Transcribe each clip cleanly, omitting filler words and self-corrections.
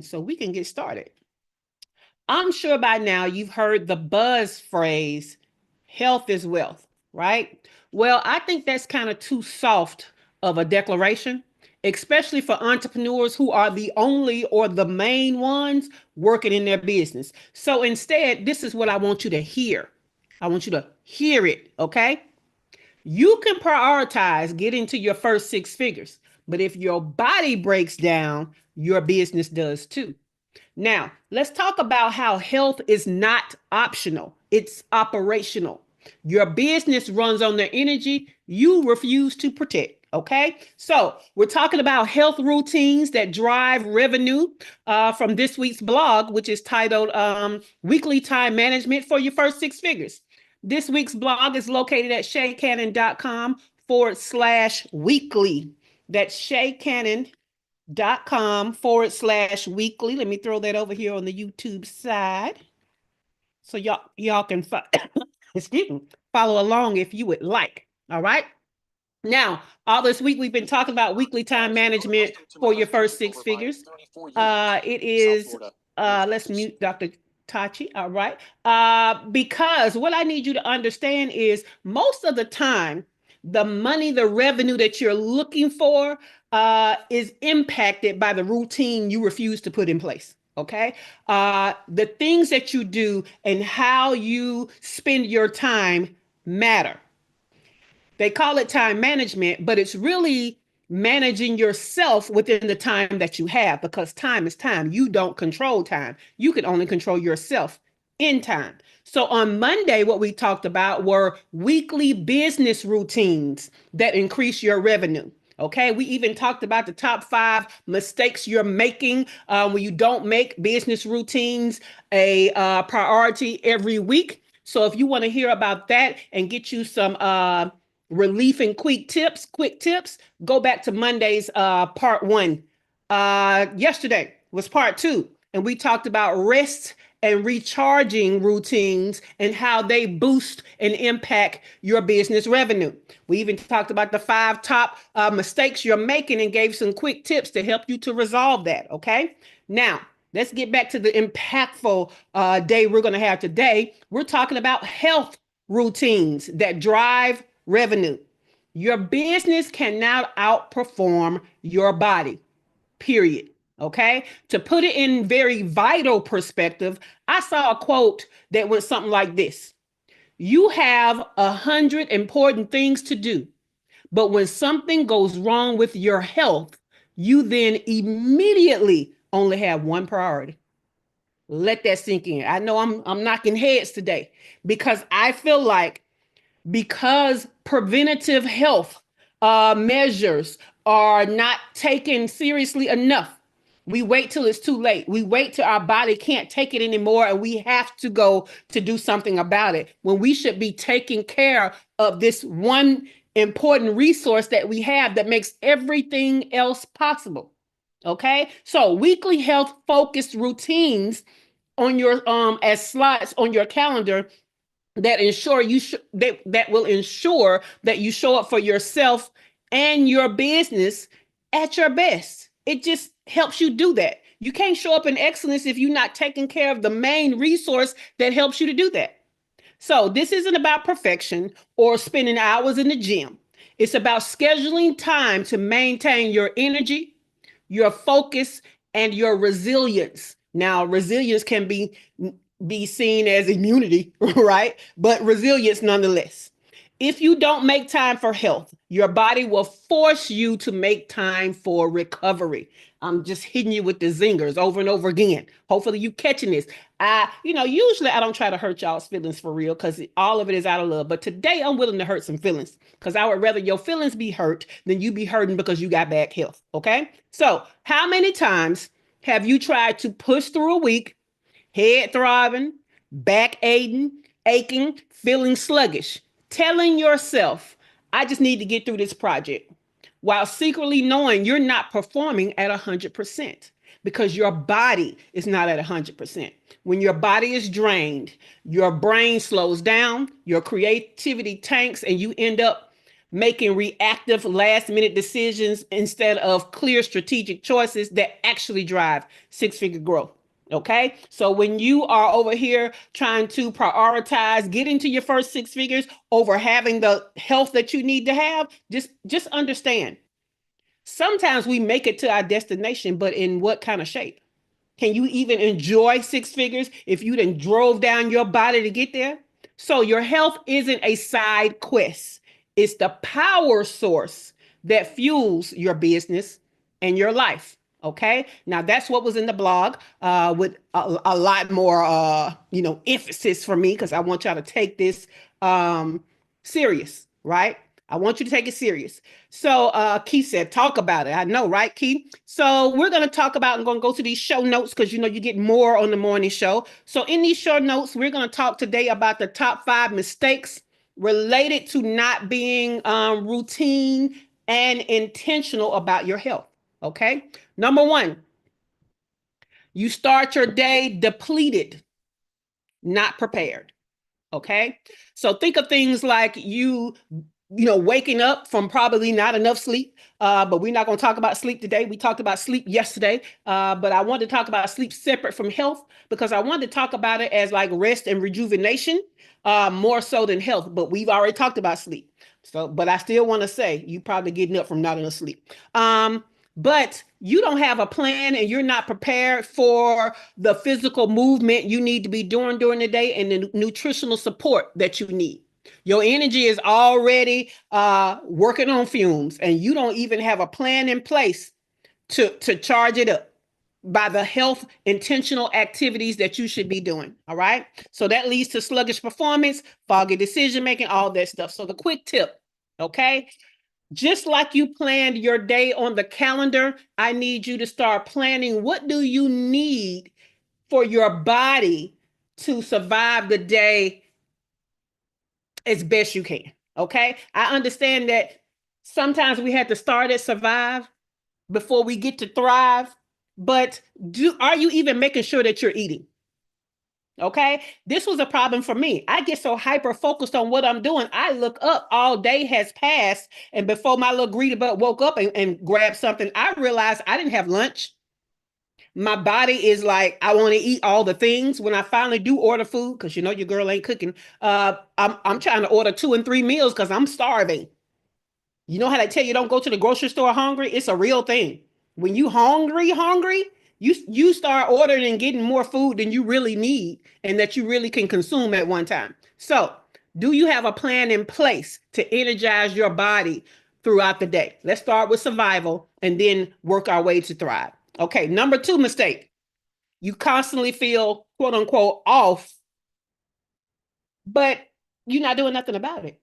so we can get started. I'm sure by now you've heard the buzz phrase, health is wealth, right? Well, I think that's kind of too soft of a declaration, especially for entrepreneurs who are the only or the main ones working in their business. So instead, this is what I want you to hear. I want you to hear it, okay? You can prioritize getting to your first six figures, but if your body breaks down, your business does too. Now, let's talk about how health is not optional, it's operational. Your business runs on the energy you refuse to protect. Okay, so we're talking about health routines that drive revenue from this week's blog, which is titled Weekly Time Management for Your First Six Figures. This week's blog is located at shaycannon.com/weekly. That's shaycannon.com/weekly. Let me throw that over here on the YouTube side so y'all can excuse me, follow along if you would like. All right. Now, all this week we've been talking about weekly time management for your first six figures. It is let's mute Dr. Tachi. All right. Because what I need you to understand is most of the time, the money, the revenue that you're looking for is impacted by the routine you refuse to put in place. Okay. The things that you do and how you spend your time matter. They call it time management, but it's really managing yourself within the time that you have, because time is time. You don't control time. You can only control yourself in time. So on Monday, what we talked about were weekly business routines that increase your revenue. Okay, we even talked about the top 5 mistakes you're making when you don't make business routines a priority every week. So if you want to hear about that and get you some relief and quick tips, go back to Monday's part 1. Yesterday was part 2, and we talked about rest and recharging routines and how they boost and impact your business revenue. We even talked about the 5 top mistakes you're making and gave some quick tips to help you to resolve that. Okay. Now, let's get back to the impactful day we're going to have today. We're talking about health routines that drive revenue. Your business cannot outperform your body, period. Okay. To put it in very vital perspective, I saw a quote that went something like this: you have 100 important things to do, but when something goes wrong with your health, you then immediately only have one priority. Let that sink in. I know I'm knocking heads today because I feel like because preventative health measures are not taken seriously enough, we wait till it's too late. We wait till our body can't take it anymore and we have to go to do something about it, when we should be taking care of this one important resource that we have that makes everything else possible. Okay, so weekly health focused routines on your as slots on your calendar that ensure that will ensure that you show up for yourself and your business at your best. It just helps you do that. You can't show up in excellence if you're not taking care of the main resource that helps you to do that. So this isn't about perfection or spending hours in the gym. It's about scheduling time to maintain your energy, your focus, and your resilience. Now, resilience can be seen as immunity, right? But resilience nonetheless. If you don't make time for health, your body will force you to make time for recovery. I'm just hitting you with the zingers over and over again. Hopefully you catching this. Usually I don't try to hurt y'all's feelings for real because all of it is out of love. But today I'm willing to hurt some feelings because I would rather your feelings be hurt than you be hurting because you got bad health. Okay. So how many times have you tried to push through a week, head throbbing, back aching, feeling sluggish, telling yourself, I just need to get through this project, while secretly knowing you're not performing at 100% because your body is not at 100%. When your body is drained, your brain slows down, your creativity tanks, and you end up making reactive last minute decisions instead of clear strategic choices that actually drive six-figure growth. Okay. So when you are over here trying to prioritize getting to your first six figures over having the health that you need to have, just understand. Sometimes we make it to our destination, but in what kind of shape? Can you even enjoy six figures if you done drove down your body to get there? So your health isn't a side quest. It's the power source that fuels your business and your life. Okay. Now that's what was in the blog with a lot more, emphasis for me because I want y'all to take this serious, right? I want you to take it serious. So Keith said, talk about it. I know, right, Keith? So we're going to talk about, I'm going to go to these show notes because you get more on the morning show. So in these show notes, we're going to talk today about the top 5 mistakes related to not being routine and intentional about your health. Okay. Number 1, you start your day depleted, not prepared. Okay. So think of things like waking up from probably not enough sleep. But we're not going to talk about sleep today. We talked about sleep yesterday. But I wanted to talk about sleep separate from health because I wanted to talk about it as like rest and rejuvenation, more so than health. But we've already talked about sleep. So, but I still want to say you probably getting up from not enough sleep. But you don't have a plan and you're not prepared for the physical movement you need to be doing during the day and the nutritional support that you need. Your energy is already working on fumes and you don't even have a plan in place to charge it up by the health intentional activities that you should be doing. All right. So that leads to sluggish performance, foggy decision making, all that stuff. So the quick tip, okay, just like you planned your day on the calendar, I need you to start planning what do you need for your body to survive the day as best you can. Okay. I understand that sometimes we have to start at survive before we get to thrive, but are you even making sure that you're eating? Okay. This was a problem for me. I get so hyper focused on what I'm doing. I look up, all day has passed. And before my little greedy butt woke up and grabbed something, I realized I didn't have lunch. My body is like, I want to eat all the things. When I finally do order food, because your girl ain't cooking, I'm trying to order 2 and 3 meals because I'm starving. You know how they tell you don't go to the grocery store hungry? It's a real thing. When you hungry, you start ordering and getting more food than you really need and that you really can consume at one time. So, do you have a plan in place to energize your body throughout the day? Let's start with survival and then work our way to thrive. Okay, number 2 mistake. You constantly feel quote unquote off, but you're not doing nothing about it.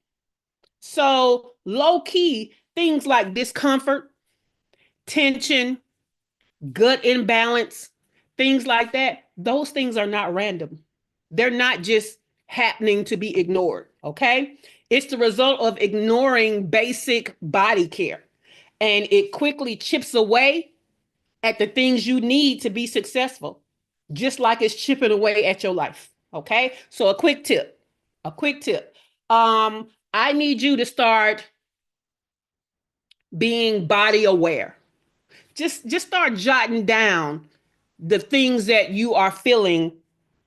So low key, things like discomfort, tension, gut imbalance, things like that, those things are not random. They're not just happening to be ignored, okay? It's the result of ignoring basic body care. And it quickly chips away at the things you need to be successful, just like it's chipping away at your life, okay? So a quick tip. I need you to start being body aware. Just start jotting down the things that you are feeling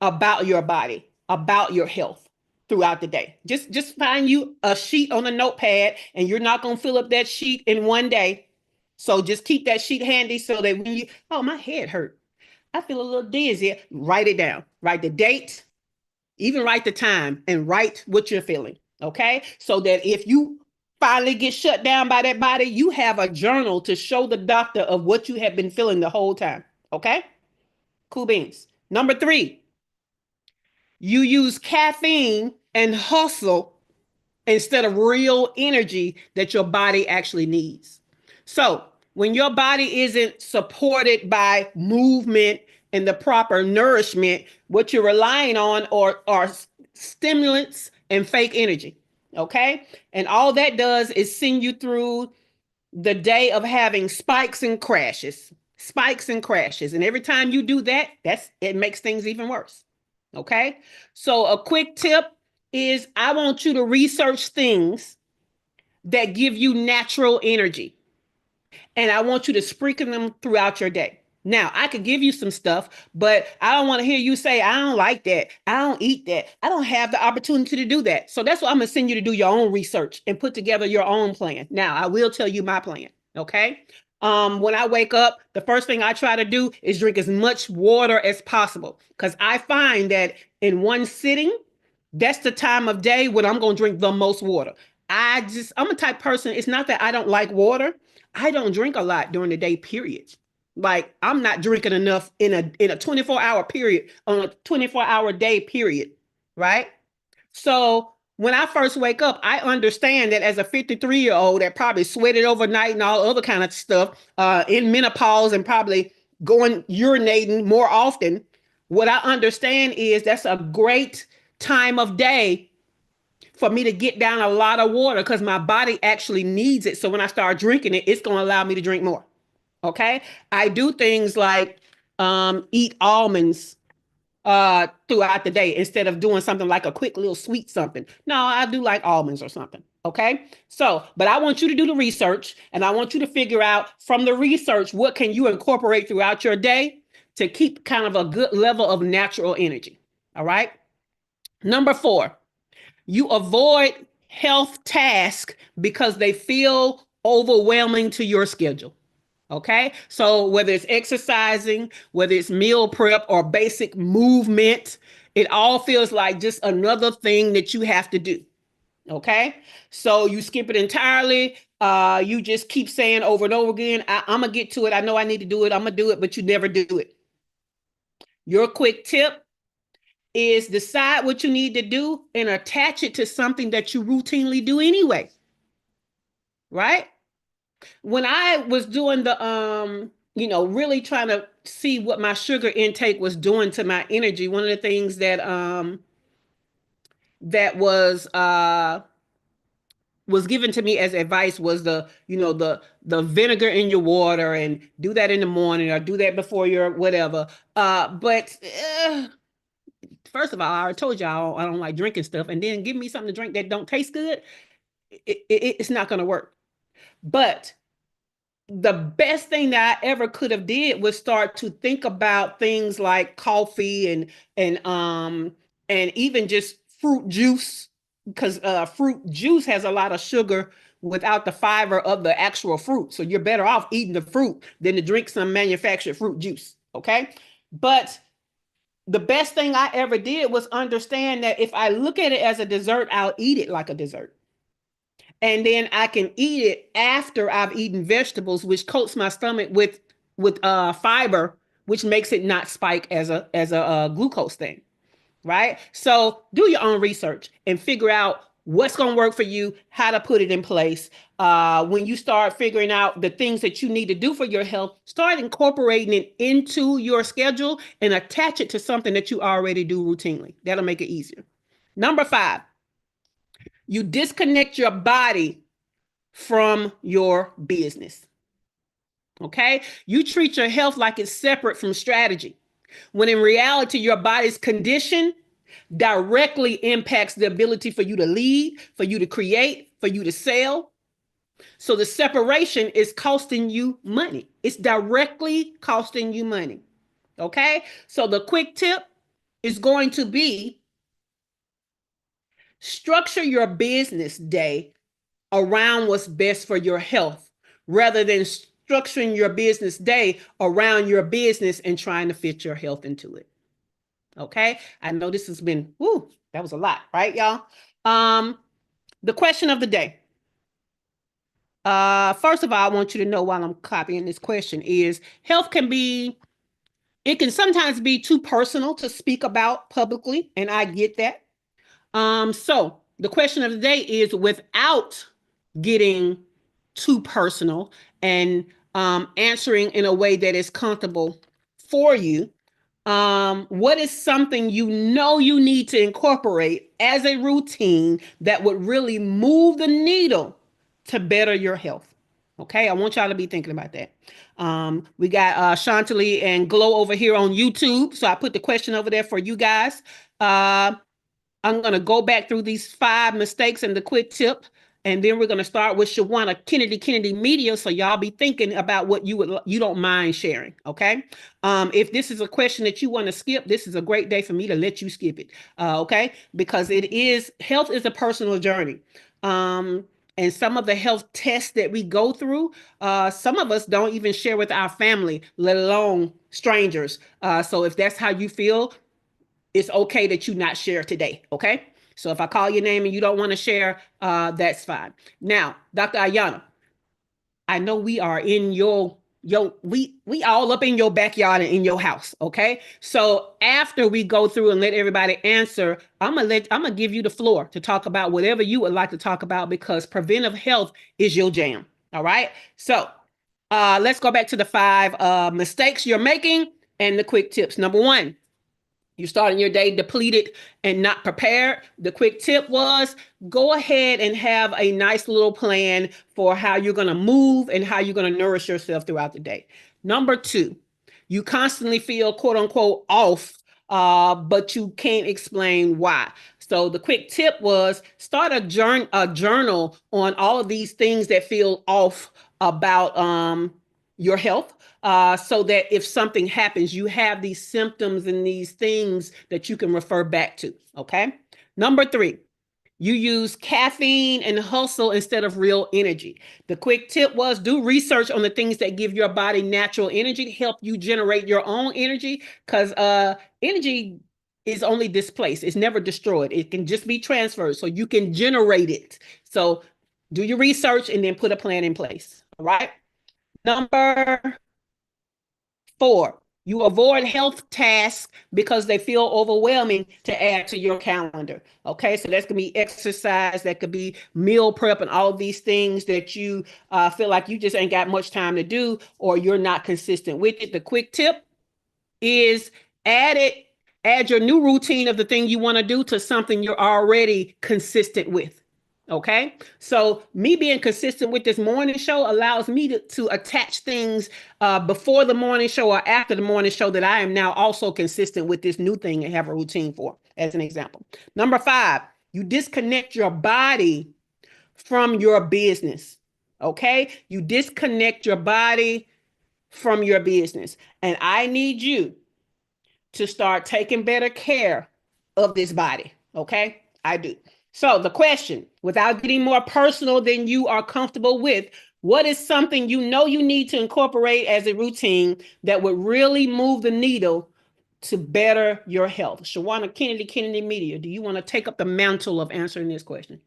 about your body, about your health throughout the day. Just find you a sheet on a notepad, and you're not going to fill up that sheet in one day. So just keep that sheet handy so that when my head hurt, I feel a little dizzy, write it down. Write the date, even write the time, and write what you're feeling. Okay. So that if you finally get shut down by that body, you have a journal to show the doctor of what you have been feeling the whole time. Okay. Cool beans. Number 3, you use caffeine and hustle instead of real energy that your body actually needs. So when your body isn't supported by movement and the proper nourishment, what you're relying on are stimulants and fake energy. Okay. And all that does is send you through the day of having spikes and crashes. And every time you do that, it makes things even worse. Okay. So a quick tip is I want you to research things that give you natural energy. And I want you to sprinkle them throughout your day. Now, I could give you some stuff, but I don't want to hear you say, I don't like that. I don't eat that. I don't have the opportunity to do that. So that's why I'm going to send you to do your own research and put together your own plan. Now, I will tell you my plan. Okay. When I wake up, the first thing I try to do is drink as much water as possible because I find that in one sitting, that's the time of day when I'm going to drink the most water. I'm a type person. It's not that I don't like water. I don't drink a lot during the day, period. Like I'm not drinking enough in a 24-hour period on a 24-hour day period, right? So when I first wake up, I understand that as a 53-year-old that probably sweated overnight and all other kind of stuff, in menopause and probably going urinating more often, what I understand is that's a great time of day for me to get down a lot of water because my body actually needs it. So when I start drinking it, it's going to allow me to drink more. Okay. I do things like eat almonds throughout the day instead of doing something like a quick little sweet something. No, I do like almonds or something. Okay. So, but I want you to do the research and I want you to figure out from the research what can you incorporate throughout your day to keep kind of a good level of natural energy. All right. Number 4, you avoid health tasks because they feel overwhelming to your schedule. Okay. So whether it's exercising, whether it's meal prep or basic movement, it all feels like just another thing that you have to do. Okay. So you skip it entirely. You just keep saying over and over again, I'm going to get to it. I know I need to do it. I'm going to do it, but you never do it. Your quick tip is decide what you need to do and attach it to something that you routinely do anyway. Right? When I was doing the really trying to see what my sugar intake was doing to my energy, one of the things that was given to me as advice was the vinegar in your water and do that in the morning or do that before your whatever. But first of all, I already told y'all I don't like drinking stuff, and then give me something to drink that don't taste good. It's not going to work. But the best thing that I ever could have did was start to think about things like coffee and even just fruit juice because fruit juice has a lot of sugar without the fiber of the actual fruit. So you're better off eating the fruit than to drink some manufactured fruit juice. Okay. But the best thing I ever did was understand that if I look at it as a dessert, I'll eat it like a dessert. And then I can eat it after I've eaten vegetables, which coats my stomach with fiber, which makes it not spike as a glucose thing, right? So do your own research and figure out what's going to work for you, how to put it in place. When you start figuring out the things that you need to do for your health, start incorporating it into your schedule and attach it to something that you already do routinely. That'll make it easier. Number 5, you disconnect your body from your business. Okay? You treat your health like it's separate from strategy, when in reality, your body's condition directly impacts the ability for you to lead, for you to create, for you to sell. So the separation is costing you money. It's directly costing you money. Okay? So the quick tip is going to be structure your business day around what's best for your health rather than structuring your business day around your business and trying to fit your health into it. Okay. I know this has been, whoo, that was a lot, right, y'all? The question of the day. First of all, I want you to know while I'm copying this question is it can sometimes be too personal to speak about publicly, and I get that. So the question of the day is without getting too personal and answering in a way that is comfortable for you. What is something you know you need to incorporate as a routine that would really move the needle to better your health? Okay, I want y'all to be thinking about that. We got Chantilly and Glow over here on YouTube, so I put the question over there for you guys. I'm going to go back through these 5 mistakes and the quick tip. And then we're going to start with Shawana Kennedy Media. So y'all be thinking about what you don't mind sharing. Okay. If this is a question that you want to skip, this is a great day for me to let you skip it. Okay. Because health is a personal journey. And some of the health tests that we go through, some of us don't even share with our family, let alone strangers. So if that's how you feel, it's okay that you not share today. Okay. So if I call your name and you don't want to share, that's fine. Now, Dr. Ayana, I know we are in we all up in your backyard and in your house, okay? So after we go through and let everybody answer, I'm gonna give you the floor to talk about whatever you would like to talk about because preventive health is your jam. All right. So let's go back to the 5 mistakes you're making and the quick tips. Number 1, you're starting your day depleted and not prepared. The quick tip was go ahead and have a nice little plan for how you're going to move and how you're going to nourish yourself throughout the day. Number 2, you constantly feel quote unquote off, but you can't explain why. So the quick tip was start a journal on all of these things that feel off about your health, so that if something happens, you have these symptoms and these things that you can refer back to. Okay. Number 3, you use caffeine and hustle instead of real energy. The quick tip was do research on the things that give your body natural energy to help you generate your own energy, because energy is only displaced. It's never destroyed. It can just be transferred. So you can generate it. So do your research and then put a plan in place. All right. Number 4, you avoid health tasks because they feel overwhelming to add to your calendar. Okay, so that's gonna be exercise, that could be meal prep, and all of these things that you feel like you just ain't got much time to do or you're not consistent with it. The quick tip is add it, add your new routine of the thing you want to do to something you're already consistent with. Okay. So me being consistent with this morning show allows me to attach things before the morning show or after the morning show that I am now also consistent with this new thing and have a routine for, as an example. Number 5, you disconnect your body from your business. Okay. You disconnect your body from your business. And I need you to start taking better care of this body. Okay? I do. So, the question, without getting more personal than you are comfortable with, what is something you know you need to incorporate as a routine that would really move the needle to better your health? Shawana Kennedy Media, do you want to take up the mantle of answering this question?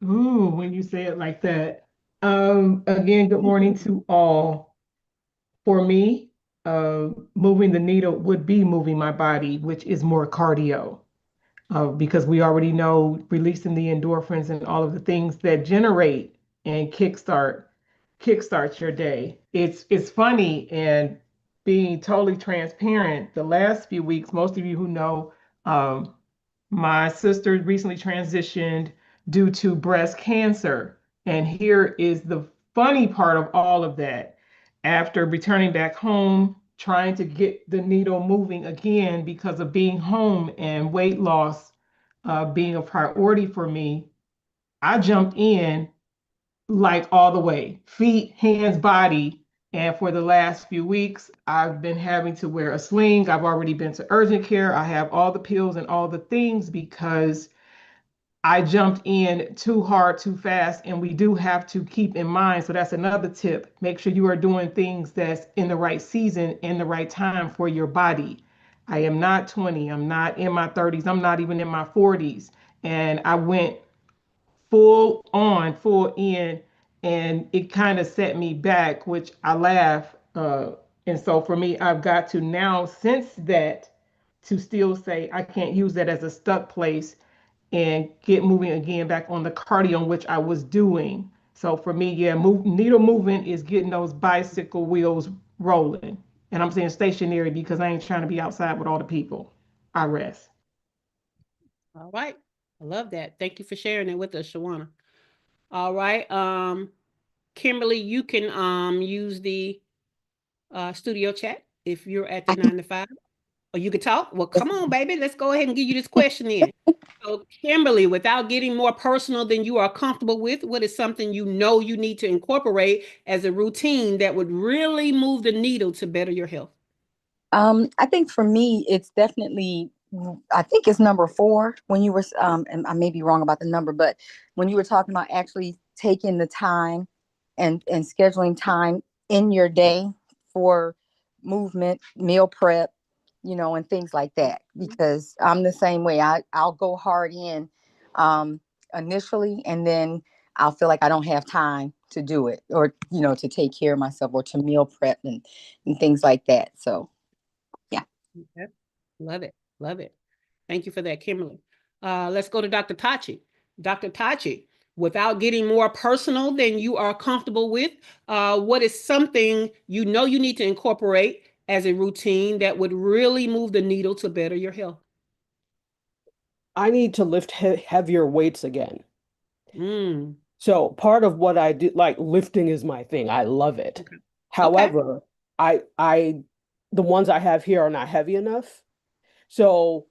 Ooh, when you say it like that. Again, good morning to all. For me, moving the needle would be moving my body, which is more cardio, because we already know releasing the endorphins and all of the things that generate and kickstart your day. It's funny, and being totally transparent. The last few weeks, most of you who know, um, my sister recently transitioned due to breast cancer. And here is the funny part of all of that. After returning back home, trying to get the needle moving again because of being home and weight loss being a priority for me, I jumped in like all the way, feet, hands, body. And for the last few weeks, I've been having to wear a sling. I've already been to urgent care. I have all the pills and all the things because I jumped in too hard, too fast. And we do have to keep in mind. So that's another tip. Make sure you are doing things that's in the right season, in the right time for your body. I am not 20. I'm not in my 30s. I'm not even in my 40s. And I went full on, full in, and it kind of set me back, which I laugh. And so for me, I've got to now, since that, to still say I can't use that as a stuck place and get moving again back on the cardio, which I was doing. So for me, yeah, needle movement is getting those bicycle wheels rolling. And I'm saying stationary because I ain't trying to be outside with all the people. I rest. All right. I love that. Thank you for sharing it with us, Shawana. All right. Kimberly, you can use the studio chat if you're at the 9 to 5. Oh, you could talk? Well, come on, baby. Let's go ahead and give you this question in. So, Kimberly, without getting more personal than you are comfortable with, what is something you know you need to incorporate as a routine that would really move the needle to better your health? I think for me, it's definitely, I think it's number four when you were, and I may be wrong about the number, but when you were talking about actually taking the time and scheduling time in your day for movement, meal prep, and things like that, because I'm the same way. I'll go hard in um, initially, and then I'll feel like I don't have time to do it, or, to take care of myself, or to meal prep and things like that. So, yeah. Okay. Love it. Love it. Thank you for that, Kimberly. Let's go to Dr. Tachi. Dr. Tachi, without getting more personal than you are comfortable with, what is something you know you need to incorporate as a routine that would really move the needle to better your health? I need to lift heavier weights again. Mm, So part of what I do, like lifting is my thing. I love it. okay. Okay. However, I the ones I have here are not heavy enough. So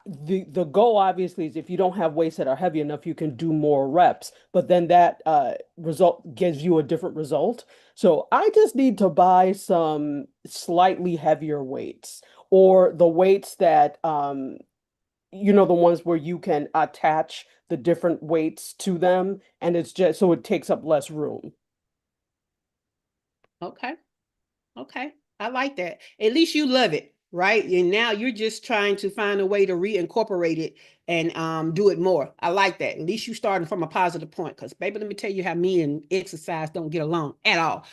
the goal obviously is if you don't have weights that are heavy enough, you can do more reps, but then that result gives you a different result. So I just need to buy some slightly heavier weights or the weights that the ones where you can attach the different weights to them and it's just so it takes up less room. Okay. Okay. I like that. At least you love it, right? And now you're just trying to find a way to reincorporate it and do it more. I like that. At least you starting from a positive point. Because baby, let me tell you how me and exercise don't get along at all.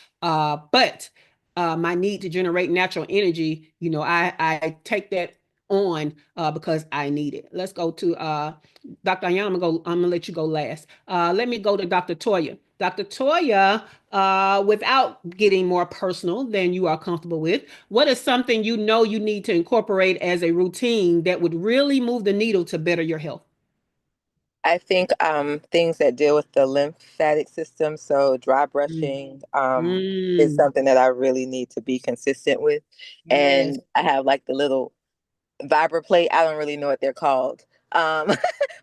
But my need to generate natural energy, I take that on because I need it. Let's go to Dr. Ayana. I'm gonna let you go last. Let me go to Dr. Toya. Dr. Toya, without getting more personal than you are comfortable with, what is something you know you need to incorporate as a routine that would really move the needle to better your health? I think things that deal with the lymphatic system, so dry Mm. brushing, is Mm, something that I really need to be consistent with. yes, And I have like the little vibra plate. I don't really know what they're called. Um,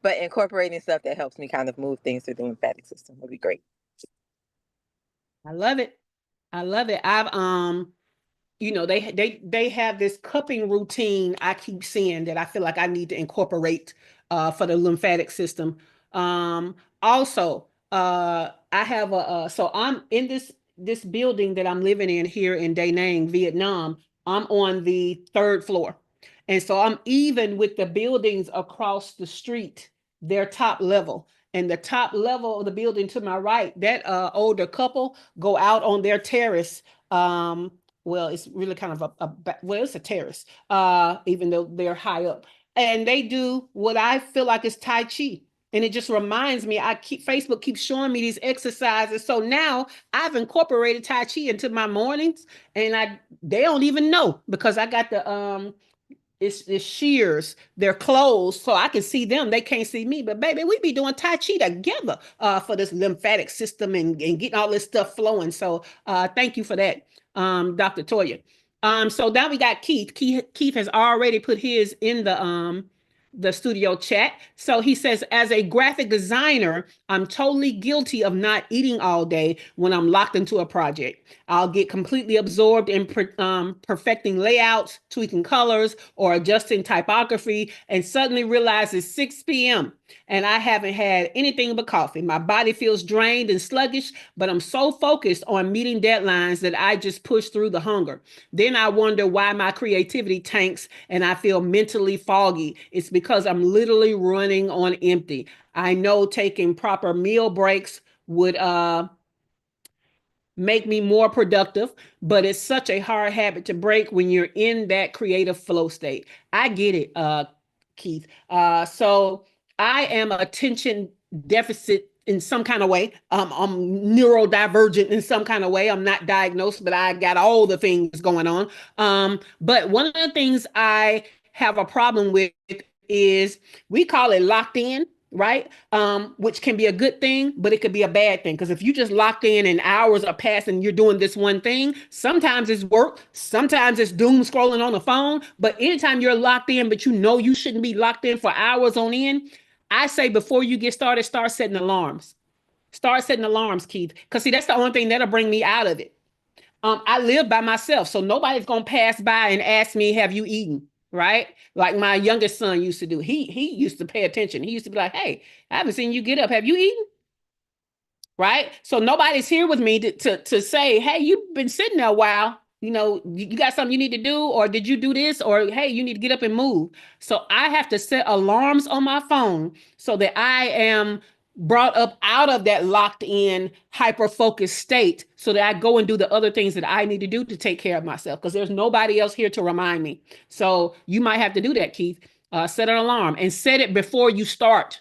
but incorporating stuff that helps me kind of move things through the lymphatic system would be great. I love it. I love it. I've they have this cupping routine I keep seeing that I feel like I need to incorporate for the lymphatic system. Also, I have so I'm in this building that I'm living in here in Da Nang, Vietnam. I'm on the third floor. And so I'm even with the buildings across the street, their top level. And the top level of the building to my right, that older couple go out on their terrace. Well, it's really kind of well, it's a terrace, even though they're high up. And they do what I feel like is Tai Chi. And it just reminds me, Facebook keeps showing me these exercises. So now I've incorporated Tai Chi into my mornings, and they don't even know because I got the it's shears, they're closed, so I can see them. They can't see me. But baby, we be doing Tai Chi together for this lymphatic system and getting all this stuff flowing. So thank you for that, Dr. Toya. So now we got Keith. Keith has already put his in the studio chat. So he says, as a graphic designer, I'm totally guilty of not eating all day when I'm locked into a project. I'll get completely absorbed in perfecting layouts, tweaking colors, or adjusting typography, and suddenly realize it's 6 p.m. and I haven't had anything but coffee. My body feels drained and sluggish, but I'm so focused on meeting deadlines that I just push through the hunger. Then I wonder why my creativity tanks and I feel mentally foggy. It's because I'm literally running on empty. I know taking proper meal breaks would make me more productive, but it's such a hard habit to break when you're in that creative flow state. I get it, Keith. So I am attention deficit in some kind of way. I'm neurodivergent in some kind of way. I'm not diagnosed, but I got all the things going on. But one of the things I have a problem with is we call it locked in. right? Which can be a good thing, but it could be a bad thing. Because if you just locked in and hours are passing, you're doing this one thing, sometimes it's work, sometimes it's doom scrolling on the phone. But anytime you're locked in, but you know you shouldn't be locked in for hours on end, I say before you get started, start setting alarms. Start setting alarms, Keith. Because see, that's the only thing that'll bring me out of it. I live by myself, so nobody's gonna pass by and ask me, "Have you eaten?" Right? Like my youngest son used to do. He used to pay attention. He used to be like, "Hey, I haven't seen you get up. Have you eaten?" Right? So nobody's here with me to say, "Hey, you've been sitting there a while. You know, you got something you need to do, or did you do this, or hey, you need to get up and move." So I have to set alarms on my phone so that I am brought up out of that locked in hyper focused state so that I go and do the other things that I need to do to take care of myself because there's nobody else here to remind me. So you might have to do that, Keith. Set an alarm and set it before you start.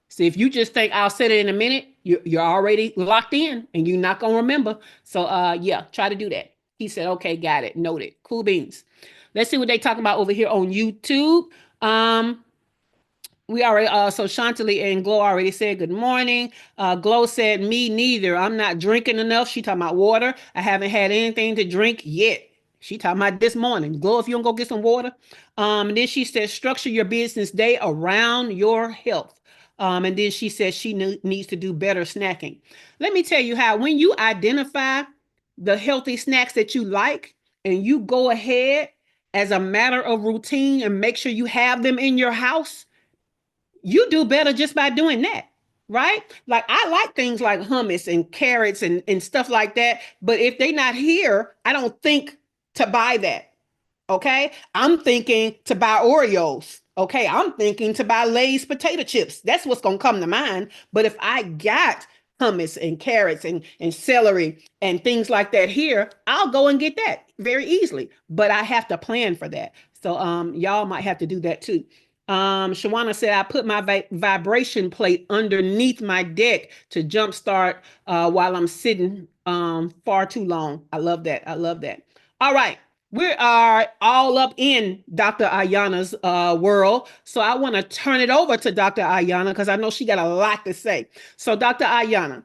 See, if you just think I'll set it in a minute, you're already locked in and you're not gonna remember. So yeah, try to do that. He said, okay, got it, noted. Cool beans. Let's see what they talking about over here on YouTube. Um, we already so Chantilly and Glow already said good morning. Glow said me neither. I'm not drinking enough. She talking about water. I haven't had anything to drink yet. She talking about this morning. Glow, if you don't go get some water. And then she said structure your business day around your health. And then she says she needs to do better snacking. Let me tell you how when you identify the healthy snacks that you like and you go ahead as a matter of routine and make sure you have them in your house, you do better just by doing that, right? Like I like things like hummus and carrots and stuff like that, but if they're not here, I don't think to buy that. Okay. I'm thinking to buy Oreos. Okay. I'm thinking to buy Lay's potato chips. That's what's going to come to mind. But if I got hummus and carrots and celery and things like that here, I'll go and get that very easily. But I have to plan for that. So y'all might have to do that too. Shawana said, I put my vibration plate underneath my deck to jumpstart while I'm sitting far too long. I love that. I love that. All right. We are all up in Dr. Ayana's world. So I want to turn it over to Dr. Ayana because I know she got a lot to say. So, Dr. Ayana,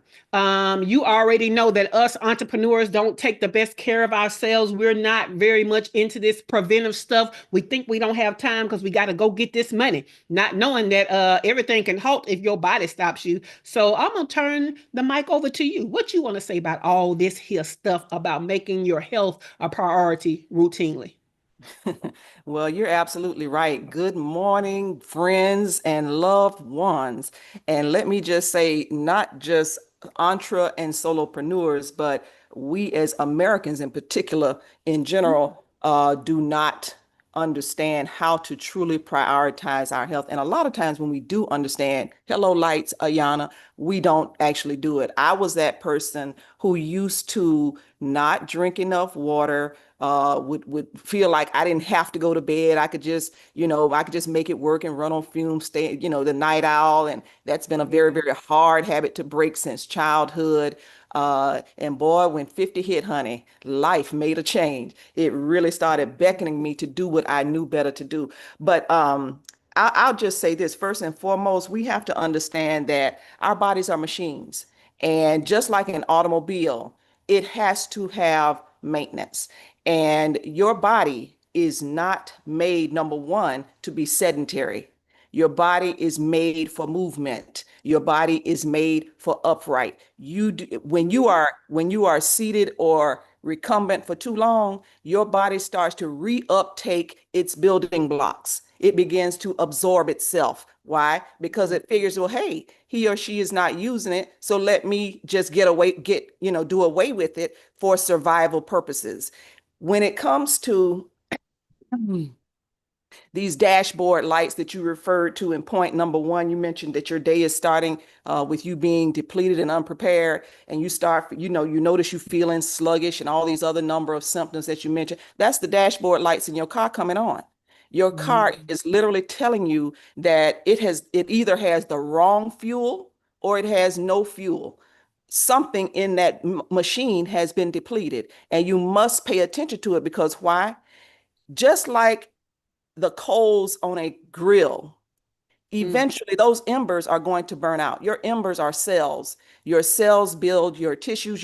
you already know that us entrepreneurs don't take the best care of ourselves. We're not very much into this preventive stuff. We think we don't have time because we got to go get this money, not knowing that everything can halt if your body stops you. So I'm going to turn the mic over to you. What you want to say about all this here stuff about making your health a priority routinely? Well, you're absolutely right. Good morning, friends and loved ones. And let me just say, not just entre and solopreneurs, but we as Americans in particular, in general, do not understand how to truly prioritize our health. And a lot of times when we do understand, hello, lights, Ayana, we don't actually do it. I was that person who used to not drink enough water, would feel like I didn't have to go to bed. I could just, I could just make it work and run on fumes, stay, the night owl. And that's been a very, very hard habit to break since childhood. And boy, when 50 hit, honey, life made a change. It really started beckoning me to do what I knew better to do. But I'll just say this first and foremost, we have to understand that our bodies are machines. And just like an automobile, it has to have maintenance. And your body is not made, number one, to be sedentary. Your body is made for movement. Your body is made for upright. When you are seated or recumbent for too long, your body starts to reuptake its building blocks. It begins to absorb itself. Why? Because it figures, well, hey, he or she is not using it, so let me just do away with it for survival purposes. When it comes to these dashboard lights that you referred to in point number one, you mentioned that your day is starting with you being depleted and unprepared, and you notice you feeling sluggish and all these other number of symptoms that you mentioned. That's the dashboard lights in your car coming on. Your car is literally telling you that it either has the wrong fuel or it has no fuel. Something in that machine has been depleted, and you must pay attention to it because why? Just like the coals on a grill, Eventually, those embers are going to burn out. Your embers are cells. Your cells build your tissues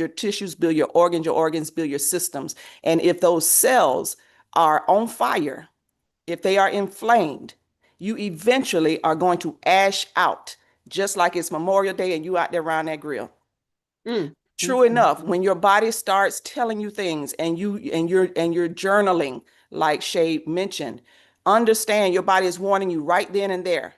build your organs build your systems. And if those cells are on fire, if they are inflamed, you eventually are going to ash out, just like it's Memorial Day and you out there around that grill. Mm. True enough, when your body starts telling you things and you're journaling, like Shay mentioned, understand your body is warning you right then and there.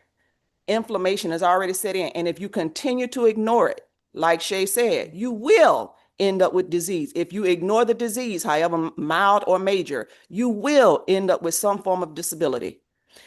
Inflammation has already set in. And if you continue to ignore it, like Shay said, you will end up with disease. If you ignore the disease, however mild or major, you will end up with some form of disability.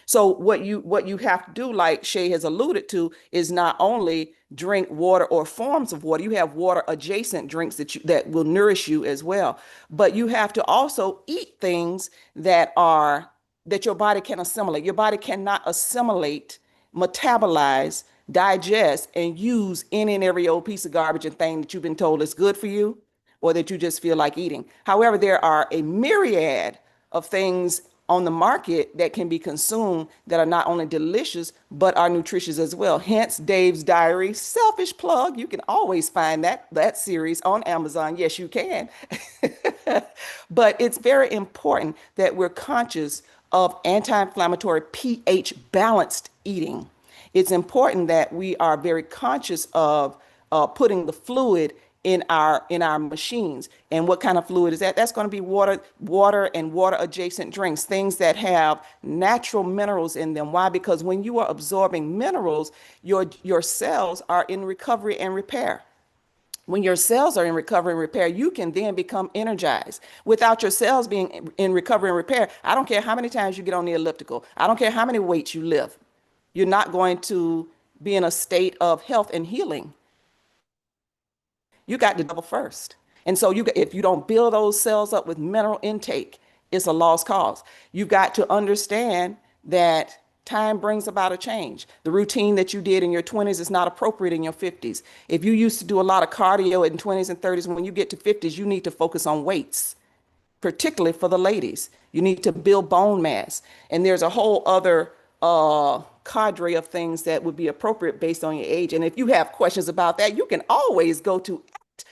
So what you have to do, like Shay has alluded to, is not only drink water or forms of water. You have water adjacent drinks that will nourish you as well. But you have to also eat things that your body can assimilate. Your body cannot assimilate, metabolize, digest, and use any and every old piece of garbage and thing that you've been told is good for you or that you just feel like eating. However, there are a myriad of things on the market that can be consumed that are not only delicious but are nutritious as well. Hence Dave's Diary, selfish plug. You can always find that series on Amazon. Yes, you can. But it's very important that we're conscious of anti-inflammatory pH balanced eating. It's important that we are very conscious of putting the fluid in our machines. And what kind of fluid is that? That's going to be water and water adjacent drinks, things that have natural minerals in them. Why? Because when you are absorbing minerals, your cells are in recovery and repair. When your cells are in recovery and repair, you can then become energized. Without your cells being in recovery and repair, I don't care how many times you get on the elliptical. I don't care how many weights you lift. You're not going to be in a state of health and healing. You got to double first. And so if you don't build those cells up with mineral intake, it's a lost cause. You've got to understand that time brings about a change. The routine that you did in your 20s is not appropriate in your 50s. If you used to do a lot of cardio in 20s and 30s, when you get to 50s, you need to focus on weights, particularly for the ladies. You need to build bone mass. And there's a whole other cadre of things that would be appropriate based on your age. And if you have questions about that, you can always go to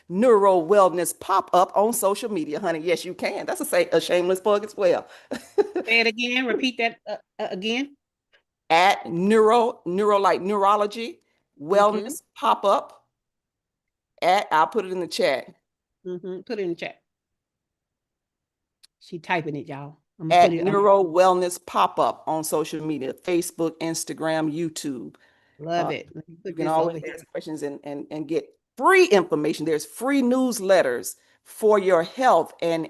Neuro Wellness Pop Up on social media, honey. Yes, you can. That's a shameless plug as well. Say it again. Repeat that again. At neuro like neurology, wellness pop up. I'll put it in the chat. Put it in the chat. She typing it, y'all. At Neuro Wellness Pop Up on social media, Facebook, Instagram, YouTube. Love it. You can always ask questions and get free information. There's free newsletters for your health and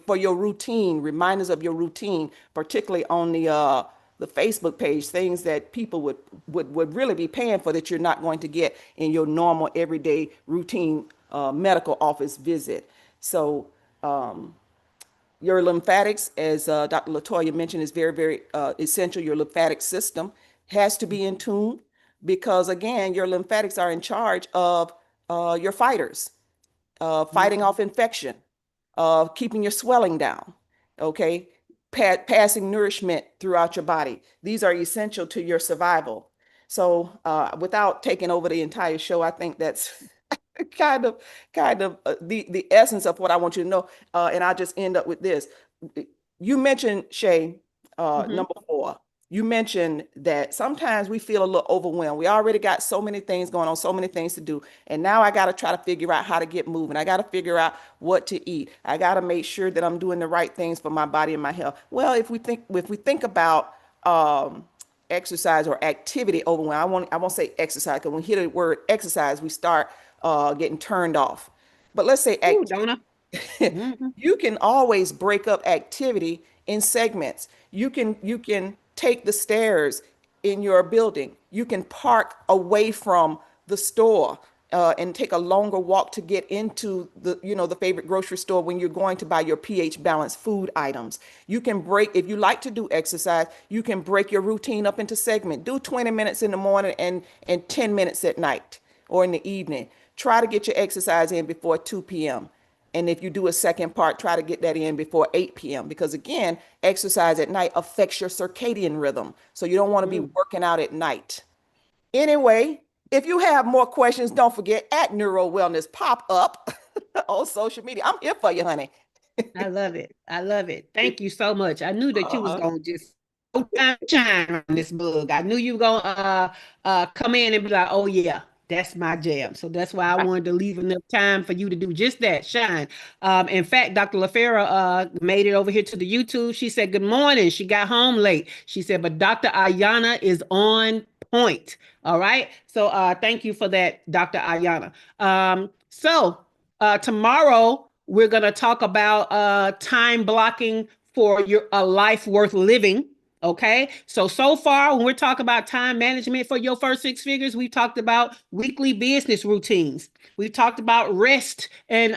for your routine, reminders of your routine, particularly on the Facebook page, things that people would really be paying for that you're not going to get in your normal everyday routine medical office visit. So your lymphatics, as Dr. Latoya mentioned, is very, very essential. Your lymphatic system has to be in tune because, again, your lymphatics are in charge of your fighters, fighting off infection, keeping your swelling down, okay? Passing nourishment throughout your body. These are essential to your survival. So without taking over the entire show, I think that's kind of the essence of what I want you to know. And I'll just end up with this. You mentioned, Shay, number 4. You mentioned that sometimes we feel a little overwhelmed. We already got so many things going on, so many things to do. And now I got to try to figure out how to get moving. I got to figure out what to eat. I got to make sure that I'm doing the right things for my body and my health. Well, if we think about exercise or activity overwhelm, I won't say exercise, because when we hear the word exercise, we start getting turned off. But let's say you can always break up activity in segments. You can take the stairs in your building. You can park away from the store and take a longer walk to get into the favorite grocery store when you're going to buy your pH balanced food items. You can if you like to do exercise, you can break your routine up into segments. Do 20 minutes in the morning and 10 minutes at night or in the evening. Try to get your exercise in before 2 p.m. And if you do a second part, try to get that in before 8 p.m. because again, exercise at night affects your circadian rhythm. So you don't want to be working out at night. Anyway, if you have more questions, don't forget at Neuro Wellness pop up on social media. I'm here for you, honey. I love it. I love it. Thank you so much. I knew that you was Uh-huh. gonna just shine on this bug. I knew you were gonna come in and be like, oh yeah, that's my jam. So that's why I wanted to leave enough time for you to do just that, shine. In fact, Dr. LaFera made it over here to the YouTube. She said, good morning. She got home late. She said, but Dr. Ayana is on point. All right. So thank you for that, Dr. Ayana. Tomorrow we're going to talk about time blocking for a life worth living. Okay. So far, when we're talking about time management for your first six figures, we've talked about weekly business routines. We've talked about rest and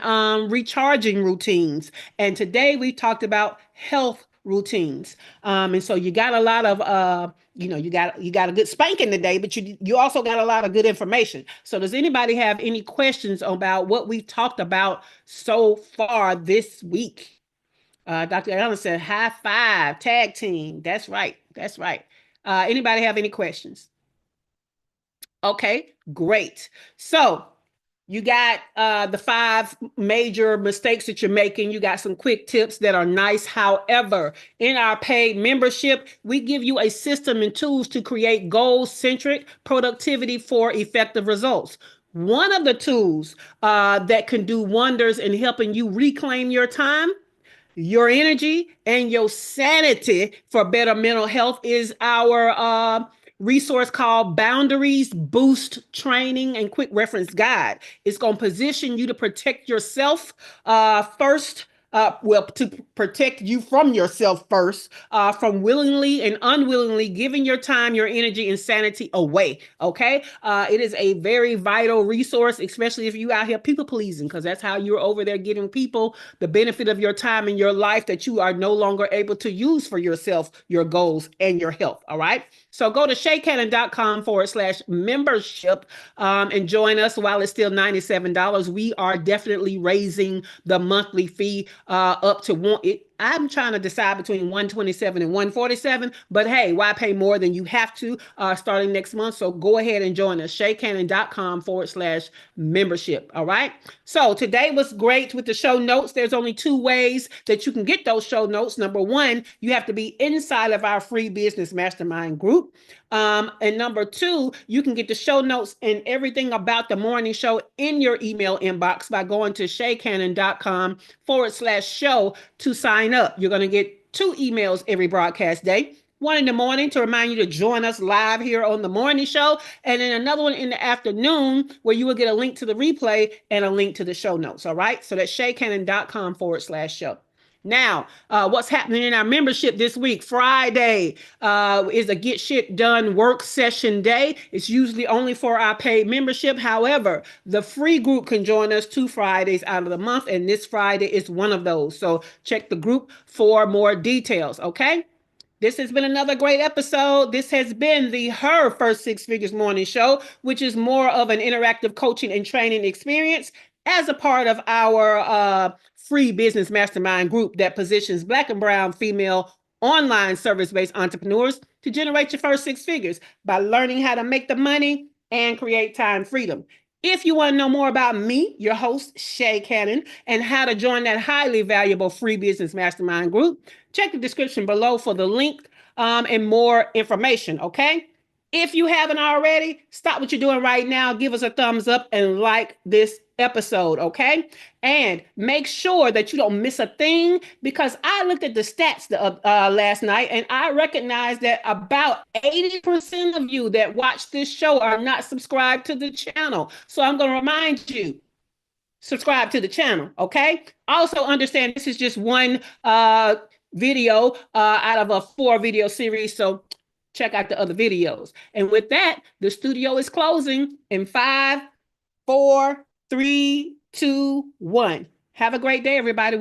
recharging routines. And today we talked about health routines. And so you got a lot of you got a good spanking today, but you also got a lot of good information. So does anybody have any questions about what we've talked about so far this week? Dr. Allen said, high five, tag team. That's right. That's right. Anybody have any questions? Okay, great. So you got the 5 major mistakes that you're making. You got some quick tips that are nice. However, in our paid membership, we give you a system and tools to create goal-centric productivity for effective results. One of the tools that can do wonders in helping you reclaim your time, your energy, and your sanity for better mental health is our resource called Boundaries Boost Training and Quick Reference Guide. It's going to position you to protect yourself first. To protect you from yourself first, from willingly and unwillingly giving your time, your energy, and sanity away. Okay, it is a very vital resource, especially if you out here people pleasing, because that's how you're over there giving people the benefit of your time in your life that you are no longer able to use for yourself, your goals, and your health. All right. So go to shaycannon.com/membership and join us while it's still $97. We are definitely raising the monthly fee up to one. I'm trying to decide between 127 and 147, but hey, why pay more than you have to starting next month? So go ahead and join us, shaycannon.com/membership. All right. So today was great with the show notes. There's only 2 ways that you can get those show notes. Number 1, you have to be inside of our free business mastermind group. And number 2, you can get the show notes and everything about the morning show in your email inbox by going to shaycannon.com/show to sign up. You're going to get 2 emails every broadcast day. One in the morning to remind you to join us live here on the morning show, and then another one in the afternoon where you will get a link to the replay and a link to the show notes. All right. So that's shaycannon.com/show. Now, what's happening in our membership this week? Friday is a Get Shit Done work session day. It's usually only for our paid membership. However, the free group can join us 2 Fridays out of the month, and this Friday is one of those. So check the group for more details, okay? This has been another great episode. This has been the Her First Six Figures Morning Show, which is more of an interactive coaching and training experience as a part of our free business mastermind group that positions Black and brown female online service-based entrepreneurs to generate your first 6 figures by learning how to make the money and create time freedom. If you want to know more about me, your host, Shay Cannon, and how to join that highly valuable free business mastermind group, check the description below for the link and more information, okay? If you haven't already, stop what you're doing right now. Give us a thumbs up and like this episode, okay? And make sure that you don't miss a thing, because I looked at the stats last night and I recognized that about 80% of you that watch this show are not subscribed to the channel. So I'm going to remind you, subscribe to the channel, okay? Also understand this is just one video out of a 4 video series, so check out the other videos. And with that, the studio is closing in 5, 4, 3, 2, 1. Have a great day, everybody.